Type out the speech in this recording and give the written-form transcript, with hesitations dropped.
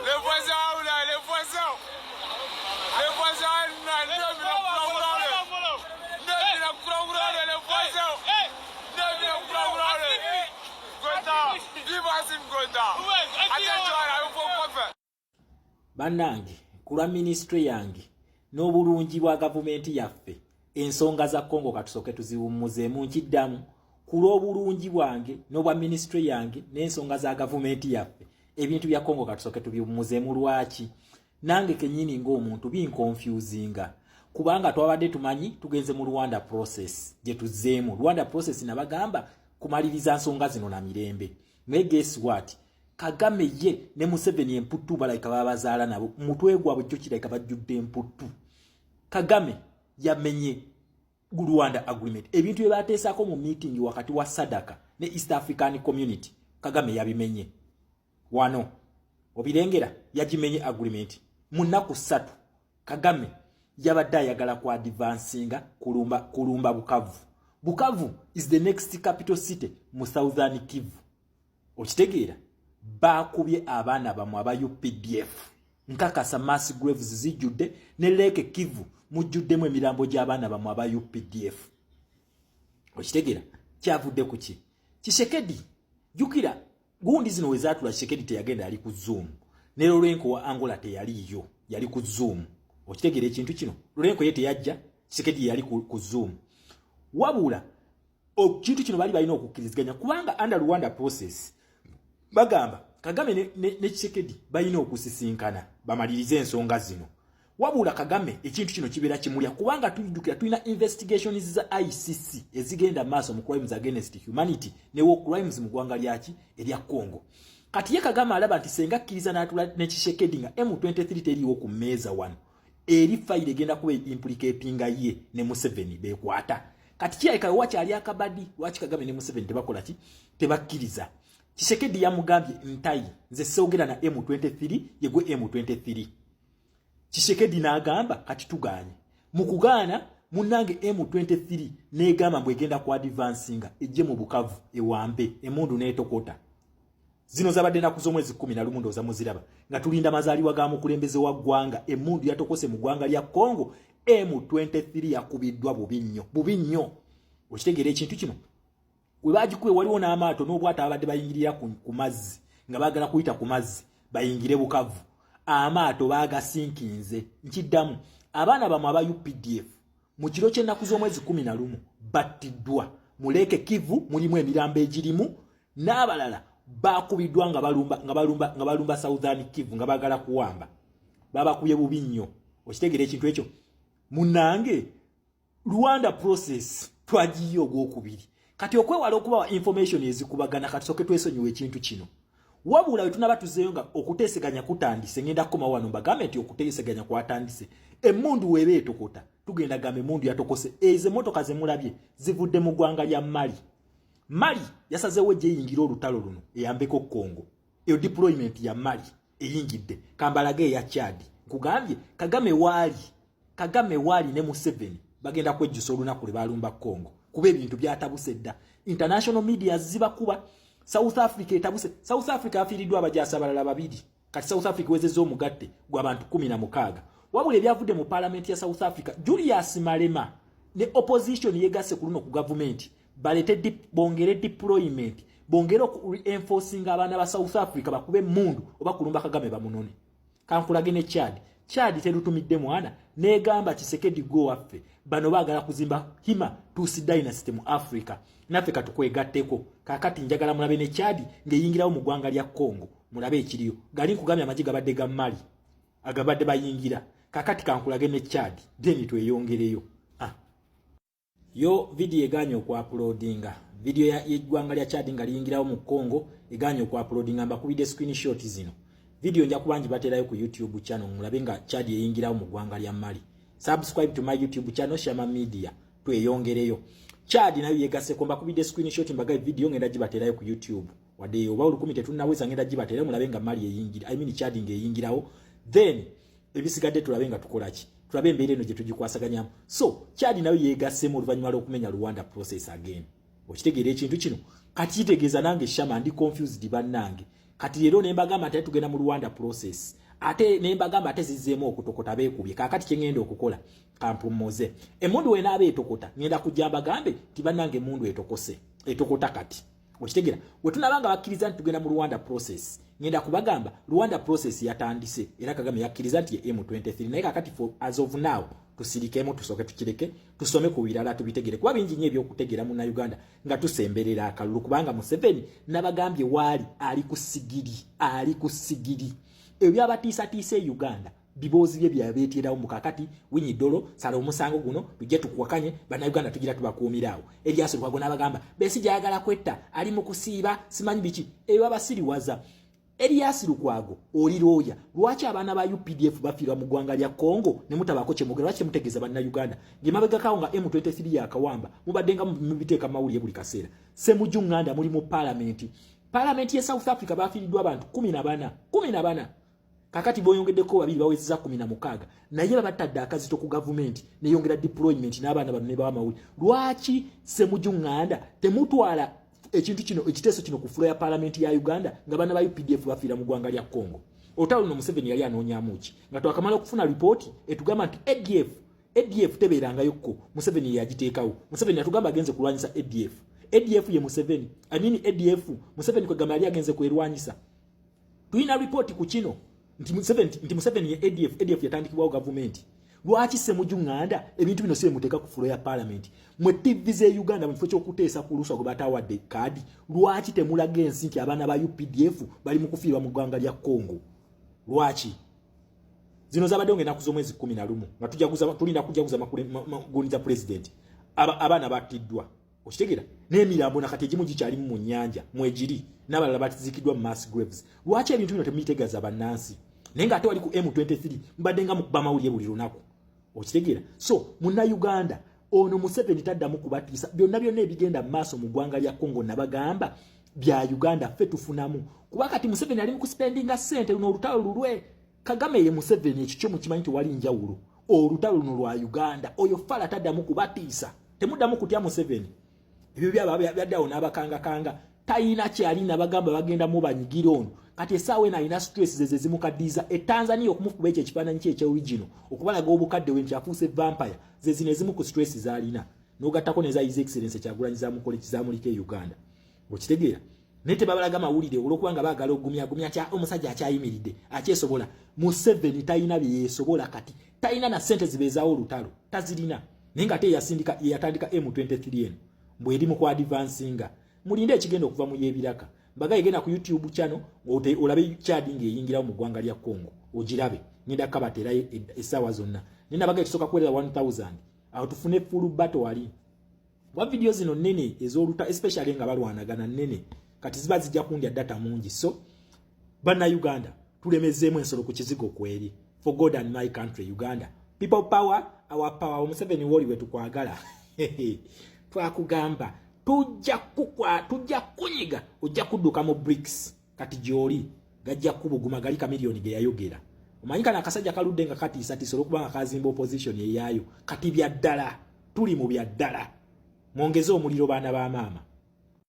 Les voisins, là, les voisins. Les voisins, Bannange kulwa ministry yange n'obulungi bwa gavumenti yaffe ensonga za Congo katusoke tuziwummuzeemu nkiddamu kulwa obulungi bwange n'obwa ministry yange n'ensonga za gavumenti yaffe ebintu bya Congo katusoke tubiwummuzeemu lwaki nange kenyini ng'omuntu binconfusinga kubanga twabadde tumanyi tugenze mu Rwanda process gye tuzzeemu Rwanda process nabagamba kumaliriza nsonga zino na mirembe naye guess what Kagame ye ne Museveni emputtu balayika babazaala nabo mutwe gwabwe cyo kirayika bajjudde emputtu Kagame yamenye Rwanda agreement ebintu bye bateesako mu meeting wakati wa Sadaka ne East African Community Kagame yabimenye wano obirengera yagimenye agreement munaku 3 Kagame yabadde ayagala ku advancinga kulumba Bukavu is the next capital city mu Southern Kivu okitegeera bakubye abaana bamwe aba UPDF nkakasa mass graves zijjudde ne Lake Kivu mujjuddemu emirambo gy'abaana bamwe aba UPDF okitegeera kyavudde ku ki Tshisekedi jukira gundi zino wezatula Tshisekedi teyagenda yali ku Zoom ne Lorenko wa Angola teyaliyo yali ku Zoom okitegeera ekintu kino Lorenko yete yajja Tshisekedi yali ku Zoom wabula okintu kino bali balina okukkiriziganya kubanga under Rwanda process bagamba Kagame ne Tshisekedi balina okusisinkana bamalirize ensonga zino wabula Kagame ekintu kino kibeera kimulya kubanga tujjukira tulina investigations za ICC ezigenda maaso mu crimes against humanity ne war crimes mu ggwanga lyaki erya Congo kati ye Kagame alaba nti senga kkiriza n'atula ne Tshisekedi nga M23 teriiwo ku mmeeza wano eri fayire egenda kuba implicatinga ye ne Museveni bekwata kati kyayika wakyali akabadi lwaki Kagame ne Museveni tebakola ki tebakkiriza Tshisekedi yamugambye ntayi nze sogera na M23 yegwe M23 Tshisekedi n'agamba kati tuganye mukugana munange M23 negamba mbwegenda ku advancinga ejje mu Bukavu ewambe emundu netokota zino zabadde na kuzomwezi 11 ndoza muziraba nga tulinda mazaliwa ga mukulembeze wa gwanga emundu yatokose mu gwanga lya Congo M23 yakubiddwa bubinnyo okitegeera ekintu kino webagikuwe waliwo n'amaato n'obwata abadde bayingirira ku mazzi nga bagala kuyita ku mazzi bayingire Bukavu amaato bagasinkinze nkiddamu abaana bamwe aba UPDF mu kiro ky'ennaku z'omwezi 11 battiddwa mu Lake Kivu mulimu emirambo egirimu n'abalala bakubiddwa nga balumba Southern Kivu nga bagala kuwamba babakuye bubi nnyo okitegeera ekintu ekyo munange Rwanda process twagiyo ogwokubiri kati okwewala okuba information ezikubagana kati soke twesonyiwe ekintu kino wabula wetunaba tuzeeyo nga okuteeseganya kutandise ngenda kukoma wano mbagambe nti okuteeseganya kwatandise emmundu weeba etokota tugenda gambe emmundu yatokose ezo emmotoka ze mulabye zivudde mu ggwanga lya Mali yasazeewo ejje eyingira olutalo luno eyambeko Congo eyo deployment ya Mali eyingidde kambalage eya Chad nkugambye Kagame waali ne Museveni bagenda kwejjusa olunaku lwe balumba Congo kuba ebintu byatabuse dda international media zibakuba South Africa etabuse South Africa afiiriddwa abajaasi abalala babiri kati South Africa wezezza omugatte gw'abantu 16 wabula ebyavudde mu parliament ya South Africa Julius Malema ne opposition yegasse ku luno ku government balete bongere deployment bongere reinforcing abaana ba South Africa bakube mundu oba kulumba Kagame bamunone kankulage ne Chad terutumidde mwana negamba Tshisekedi go waffe bano bagala kuzimba hima Tutsi dynasty mu Africa naffe katukwegatteko kakati njagala mulabe ne Chad ngeyingirawo mu ggwanga lya Congo mulabe ekiriyo gali nkugambye amajiga badde ga Mali agabadde bayingira kakati kankulage ne Chad then tweyongereyo yo video eganya okuploadinga video ya ggwanga lya Chad nga liyingirawo mu Congo eganya okuploadinga mbakubidde screenshot zino video nja kubanji baterayo ku YouTube channel mulabe nga Chad yeyingirawo mu ggwanga lya Mali subscribe to my YouTube channel Shama Media tweyongereyo Chad nayo yegase komba kubide screenshot mbaga video ngenda jibaterayo ku YouTube wade oba olukumite tunaweza ngenda jibaterayo mulabe nga Mali yeyingira Chad ngeyingirawo then ebisigadde tulabe nga tukolaki tulabe embeera eno gye tugikwasaganya so Chad nayo yegase mu luvanyuma lw'okumenya Rwanda process again okitegeera ekintu kino kati kitegeeza nange Shama ndi confused bannange kati leero ne mbagamba ate tugenda mu Rwanda process ate ne mbagamba ate zizzeemu okutokota beekubye kaakati kye ngenda okukola kampumoze emmundu we naaba etokota ngenda kujja mbagambe tibannange emmundu etokota kati okitegera we tunabanga bakkiriza nti tugenda mu Rwanda process ngenda kubagamba Rwanda process yatandise era Kagame yakkiriza nti ye M23 naye kaakati for as of now tusirikemu tusoke tukireke tusome ku birala tubitegere kuba bingi nnyo ebyokutegera mu Uganda nga tusemberera akalulu kubanga Museveni nabagambye waali ali ku sigiri ebyo abatiisa Uganda bibozi bye byabeeterawo mu kakati winyi dolo sala omusango guno tujje tukwakanye bana Uganda tugira tubakuumiraawo Erias Lukwago nabagamba besi jayagala kwetta ali mu kusiiba simanyi biki ebyo abasiriwaza Erias Lukwago oliroya lwaki abana ba UPDF bafirwa mu gwanga lya Kongo ne mutabako kye mugera lwaki mutegeza bana Uganda ngimabega kawo nga M23 yakawamba mubaddenga mubiteeka mawuli buli kaseera semujunganda muri mu parliament ya South Africa bafiridwa abantu 14 kakati boyongeddeko babiri bawezza 16 naye babatadde akazito ku government ne yongera deployment n'abaana bano ne bamawuli lwaki semujunganda temutwala ekintu kino ekiteeso kino ku floor ya parliament ya Uganda nga bana ba UPDF bafira mu gwanga lya Kongo otalo no Museveni yali anonyamuki nga twakamala okufuna report etugamba nti ADF tebeeranga yokko Museveni yagiteekawo Museveni atugamba agenze kulwanyisa ADF ye Museveni ADF Museveni kwa gamba yali agenze kwerwanyisa tuina report ku kino nti Museveni ye ADF yatandikibwawo government lwaki semujunganda ebintu bino sibe muteeka ku floor ya parliament mwe TV ze Uganda mufo kyokuteesa ku luswa gobatawadde kadi lwaki temulaga ensi nti abaana ba UPDF bali mu kufiirwa mu gwanga lya Kongo lwaki zino zabadde ngena kuzo mwezi 11 nga tulinda kujaguza maguni za president abaana batiddwa okitegera n'emirambo nakati egimu gikyali mu nnyanja mwegiri n'abalala batizikidwa mu mass graves lwaki ebintu bino temubitegeeza bannansi naye nga ate wali ku M23 mbadde nga mukuba mawulire buli lunaku okitegera so muna Uganda ono Museveni taddamu kubatiisa byonna ebigenda mu maaso mu gwanga lya Kongo nabagamba bya Uganda ffe tufunamu kuba kati Museveni ali mu kuspendinga ssente luno olutalo lulwe Kagame ye Museveni ekikyo mukimanyi nti wali njawulo olutalo luno lwa Uganda oyo fala taddamu kubatiisa temuddamu kutya Museveni ebyo byaddawo n'abakanga tayina kyali nabagamba bagenda mu banyigira ono kati esaawe ina stress ze zimukaddiza Tanzania okumukuba ekyo ekifaananyi kye ekya original okubalaga obukadde we nti vampire ze zino ezimu ku stress zalina n'ogattako neza his excellence kyagulanyi zamulika e Uganda okitegeera naye tebabalaga mawulire olwokubanga baagala ogumya kya omusajja akyayimiridde akyesobola Museveni tayina bye yeesobola kati tayina na ssente zibeezaawo olutalo tazirina naye nga te yatandika M23 eno bw'eri mu advancinga mulinde ekigenda okuva mu yebiraka mbaga yegenda ku YouTube channel olabe Chad ng'eyingirawo mu gwanga lya Kongo ogirabe ngenda kabatera essaawa zonna nina baga ekisoka kuwera 1000 awo tufune full battle wali wa video zino nnene ez'oluta especially nga balwanagana nnene kati ziba zijja kundya data mungi so bana Uganda tulemezeemu ensolo ku kizigo kweri for God and my country Uganda people power our power Museveni woli wetu kwagala twakugamba tujja kunyiga ojja kudduka mu BRICS kati gyoli gajja kubuguma gali ka milioni ge yayogera omanyika na kasajja kaludde nga kati isatiso lokubanga kazimba opposition yeyayo kati bya ddala tuli mu bya ddala mwongeze omuliro baana ba maama